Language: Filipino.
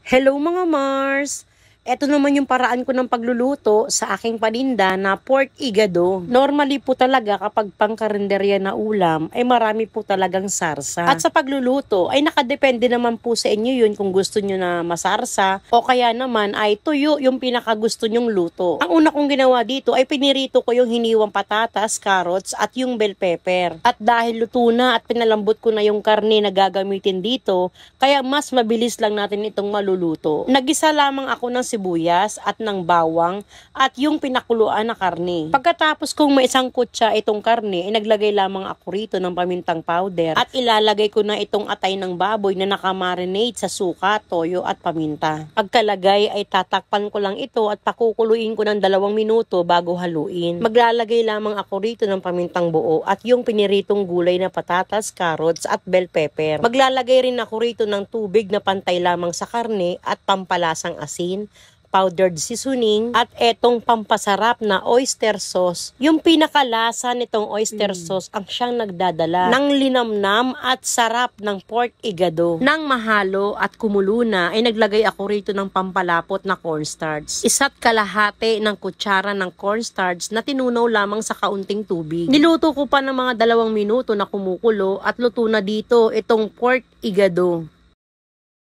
Hello mga Mars! Ito naman yung paraan ko ng pagluluto sa aking paninda na pork igado. Normally po talaga kapag pangkarinderya na ulam ay marami po talagang sarsa. At sa pagluluto ay nakadepende naman po sa inyo yun kung gusto nyo na masarsa o kaya naman ay tuyo yung pinakagusto nyong luto. Ang una kong ginawa dito ay pinirito ko yung hiniwang patatas, carrots at yung bell pepper. At dahil luto na at pinalambot ko na yung karne na gagamitin dito, kaya mas mabilis lang natin itong maluluto. Nagisa lamang ako ng sibuyas at ng bawang at yung pinakuluan na karne. Pagkatapos kong maisangkot siya itong karne, naglagay lamang ako rito ng pamintang powder at ilalagay ko na itong atay ng baboy na nakamarinate sa suka, toyo at paminta. Pagkalagay ay tatakpan ko lang ito at pakukuluin ko ng 2 minuto bago haluin. Maglalagay lamang ako rito ng pamintang buo at yung piniritong gulay na patatas, carrots at bell pepper. Maglalagay rin ako rito ng tubig na pantay lamang sa karne at pampalasang asin, powdered seasoning, at etong pampasarap na oyster sauce. Yung pinakalasa nitong oyster sauce ang siyang nagdadala ng linamnam at sarap ng pork igado. Nang mahalo at kumulo na, ay naglagay ako rito ng pampalapot na cornstarch. 1 kalahati ng kutsara ng cornstarch na tinunaw lamang sa kaunting tubig. Niluto ko pa ng mga 2 minuto na kumukulo at luto na dito itong pork igado.